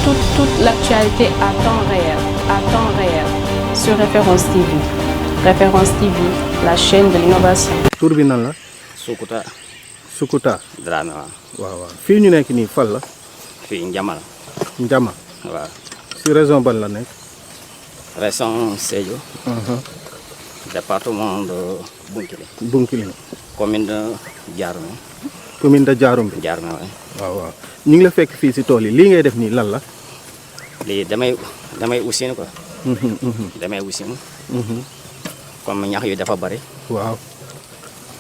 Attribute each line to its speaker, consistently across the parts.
Speaker 1: toute l'actualité à temps réel sur Référence TV. Référence TV, la chaîne de l'innovation.
Speaker 2: tur bi nan la.
Speaker 3: Sukuta
Speaker 2: Sukuta.
Speaker 3: Dramé waaw.
Speaker 2: waaw waaw fii ñu nekk nii fan la.
Speaker 3: fii Njamal
Speaker 2: Njama.
Speaker 3: waaw.
Speaker 2: si région ban la nekk.
Speaker 3: région Sédhiou. département de Bounkiling.
Speaker 2: Bounkiling.
Speaker 3: commune de Diaroumé.
Speaker 2: commune de Diaroumé.
Speaker 3: Diaroumé waaye.
Speaker 2: waaw waaw ñu ngi la fekk fii si tool yi lii ngay def nii lan la.
Speaker 3: lii damay usine quoi. damay usine. comme ñax yi dafa bari.
Speaker 2: waaw.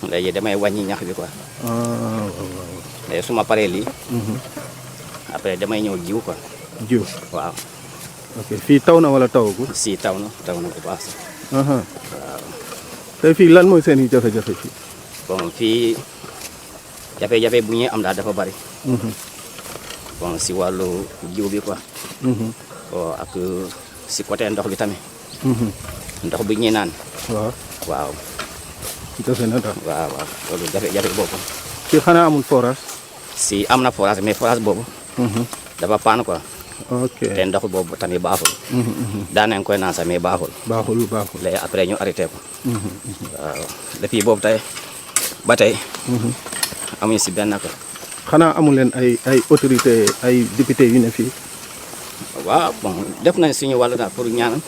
Speaker 3: léegi damay wàññi ñax bi quoi.
Speaker 2: waaw.
Speaker 3: léegi su ma paree lii. après damay ñëw jiw quoi.
Speaker 2: jiw.
Speaker 3: waaw.
Speaker 2: ok fii taw na wala tawagul.
Speaker 3: si taw na bu baax sax.
Speaker 2: waaw. tey fii lan mooy seen i jafe-jafe fii.
Speaker 3: bon fii jafe-jafe bu ñuy am daal dafa bari. bon si wàllu jiw bi quoi. bon ak si côté ndox bi tamit. ndox bi ñuy naan.
Speaker 2: waaw.
Speaker 3: waaw.
Speaker 2: jafe na daal.
Speaker 3: waaw waaw loolu jafe-jafe boobu.
Speaker 2: fii xanaa amul forage.
Speaker 3: si am na forage mais forage boobu. dafa paan quoi.
Speaker 2: ok
Speaker 3: te ndox boobu tamit baaxul. daan nañ koy naan sax mais baaxul.
Speaker 2: baaxul.
Speaker 3: léegi après ñu arrêté ko. waaw depuis boobu tey ba tey. amuñu si benn ko.
Speaker 2: xanaa amul leen ay autorité ay député yu ne fii.
Speaker 3: waaw bon def nañ suñu wàllu daal pour ñaanal.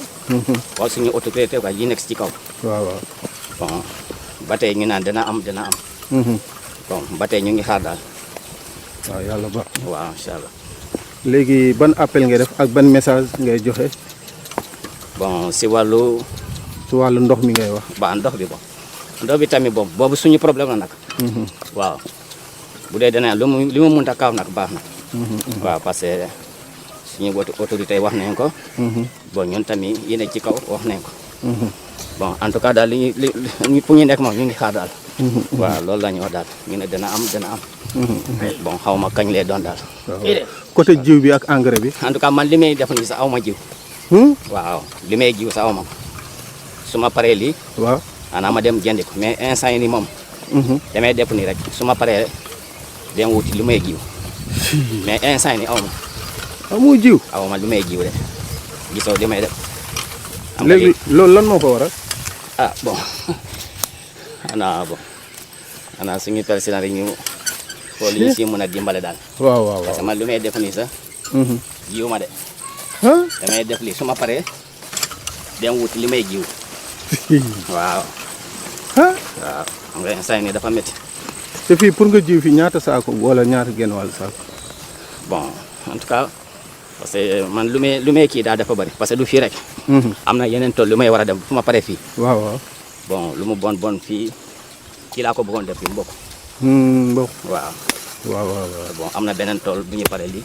Speaker 3: wala suñu autorité quoi yi nekk ci kaw.
Speaker 2: waaw waaw.
Speaker 3: bon ba tey ñu naan dina am. bon ba tey ñu ngi xaar daal.
Speaker 2: waaw yàlla baax.
Speaker 3: waaw incha allah.
Speaker 2: léegi ban appel ngay def ak ban message ngay joxe.
Speaker 3: bon si wàllu.
Speaker 2: si wàllu ndox mi ngay wax.
Speaker 3: ba ndox bi bon ndox bi tamit bon boobu suñu problème la nag. waaw bu dee dana li mu mënta kaaw nag baax na. waaw parce que suñu autorité yi wax nañ ko. bon ñun tamit yi nekk ci kaw wax nañ ko. bon en tout cas daal li pour ñu nekk moom ñu ngi xaar daal. waaw loolu la ñu wax daal ñu ne dana am. bon xaw ma kañ lay doon daal.
Speaker 2: côté jiw bi ak engrais bi.
Speaker 3: en tout cas man li may def nii sax aw ma jiw. waaw li may jiw sax aw ma su ma paree lii.
Speaker 2: waaw.
Speaker 3: xanaa ma dem jëndi ko mais instant yi nii moom. damay def nii rek su ma paree dem wuti li may jiw. mais instant yi nii aw ma.
Speaker 2: amoo jiw.
Speaker 3: aw ma li may jiw de gisoo li may def.
Speaker 2: léegi loolu lan moo ko waral.
Speaker 3: ah bon xanaa suñu président rek ñu xool li ñu si mën a dimbale daal.
Speaker 2: waaw.
Speaker 3: parce que man li may def nii sax. jiw ma de. damay def lii su ma paree dem wuti li may jiw. waaw. waaw xam nga instant nii dafa métti.
Speaker 2: te fii pour nga jiw fi ñaata saako wala ñaata genn wàll saako.
Speaker 3: bon en tout cas parce que man lu may kii daal dafa bari parce que du fii rek. am na yeneen tool lu may war a dem fu ma paree fii.
Speaker 2: waaw.
Speaker 3: bon lu mu bon fii kii laa ko bëggoon def fii mbokk.
Speaker 2: mbokk.
Speaker 3: waaw. bon am na beneen tool bu ñu paree lii.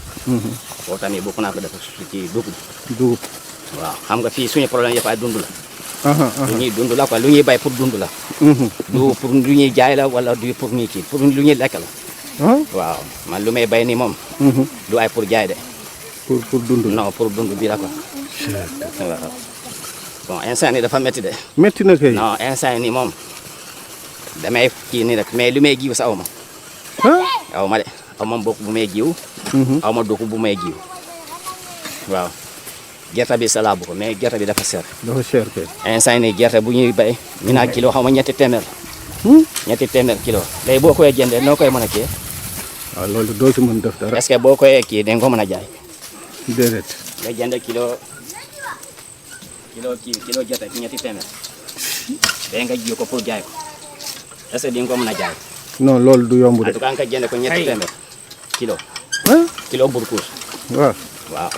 Speaker 3: boobu tamit bokk naa ko def ci dugub. waaw xam nga fii suñu problème yëpp ay dund la. lu ñuy dund la quoi lu ñuy bay pour dund la. du pour lu ñuy jaay la wala du pour ñuy kii pour lu ñuy lekk la. waaw man lu may bay nii moom. du ay pour jaay de.
Speaker 2: pour dund.
Speaker 3: non pour dund bi la quoi. waaw bon instant nii dafa métti de.
Speaker 2: métti na kay.
Speaker 3: non instant nii moom damay kii nii rek mais lu may jiw sa aw ma. aw ma de aw ma mbokk bu may jiw. aw ma dugub bu may jiw. waaw gerte bi sa laa bëgg mais gerte bi dafa cher.
Speaker 2: dafa cher kay.
Speaker 3: instant nii gerte bu ñuy bay ñu naan kilo xaw ma ñetti téeméer. ñetti téeméer kilo léegi boo koy jëndee noo koy mën a kii.
Speaker 2: waaw loolu doo si mën def dara.
Speaker 3: est-ce que boo koy kii da nga ko mën a jaay.
Speaker 2: déedéet.
Speaker 3: nga jënd kilo gerte ci ñetti téeméer. day nga jiw ko pour jaay ko est-ce que di nga ko mën a jaay.
Speaker 2: non loolu du yomb de.
Speaker 3: en tout cas nga jënd ko ñetti téeméer kilo. kilo burkuus. waaw.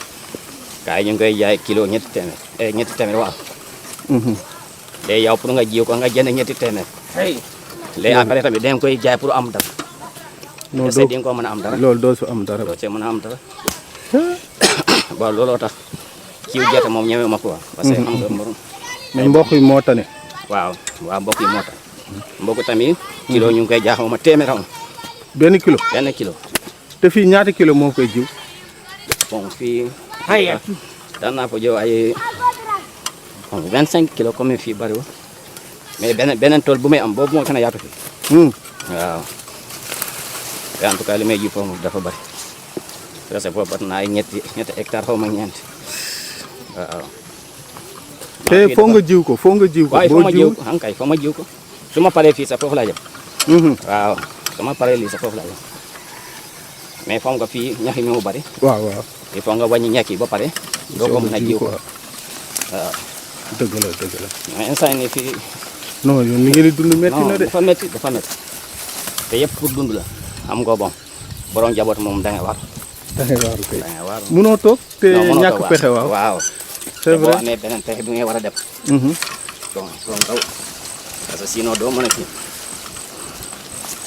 Speaker 3: gaa yi ñu ngi koy jaay kilo ñetti téeméer waaw. léegi yow pour nga jiw ko nga jënd ñetti téeméer. léegi après tamit da nga koy jaay pour am dara.
Speaker 2: non
Speaker 3: est-ce que di nga ko mën a am dara.
Speaker 2: loolu doo si am dara.
Speaker 3: doo see mën a am dara. bon looloo tax kiw gerte moom ñeme ma ko parce que xam nga mbarum.
Speaker 2: mais mboq yi moo tane.
Speaker 3: waaw mbokk yi moo tax. mbokk tamit. kilo ñu ngi koy jaaxal ma téeméer xam
Speaker 2: benn kilo.
Speaker 3: benn kilo.
Speaker 2: te fii ñaata kilo moo koy jiw.
Speaker 3: bon fii. daan naa ko jiw ay 25 kilos comme fii bariwul mais beneen tool bu may am boobu moo gën a yaatu fii. waaw. en tout cas li may jiw foofu dafa bari. presque boobu bat naa ay ñetti hectare xaw ma ñeent waaw.
Speaker 2: te foo nga jiw ko foo nga jiw ko.
Speaker 3: waaye foo ma jiw ko xam kay foo ma jiw ko su ma paree fii sax foofu laa jëm. waaw su ma paree lii sax foofu laa jëm mais foog nga fii ñax yi ñoo bari.
Speaker 2: waaw waaw.
Speaker 3: il faut nga wàññi ñax yi ba pare. doo ko mën a jiw ko waaw.
Speaker 2: dëgg la dëgg la.
Speaker 3: mais instant yii nii fii.
Speaker 2: non yow ni ngeen di dund métti na de.
Speaker 3: dafa métti te yëpp pour dund la xam nga bon borom jaboot moom da nga war.
Speaker 2: da ngay waaru kay.
Speaker 3: da nga war
Speaker 2: munoo toog te
Speaker 3: non
Speaker 2: ñàkk pexe waaw.
Speaker 3: waaw
Speaker 2: c'est vrai
Speaker 3: boo amee beneen pexe bi ngay war a def. donc daw parce que sinon doo mën a kii.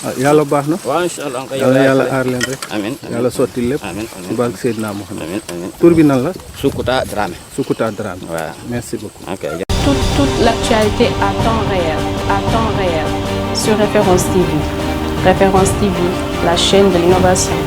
Speaker 2: ah yàlla baax na.
Speaker 3: waaw incha allah
Speaker 2: yàlla aar leen rek.
Speaker 3: amiin
Speaker 2: yàlla sotti lépp.
Speaker 3: amiin
Speaker 2: ci barke Seydina Mohamed.
Speaker 3: amiin
Speaker 2: tur bi nan la.
Speaker 3: Sukuta Dramé.
Speaker 2: Sukuta Dramé.
Speaker 3: waaw
Speaker 2: merci beaucoup.
Speaker 3: ok.
Speaker 1: Toute l'actualité à temps réel sur Référence TV. Référence TV, la chaîne de l'innovation.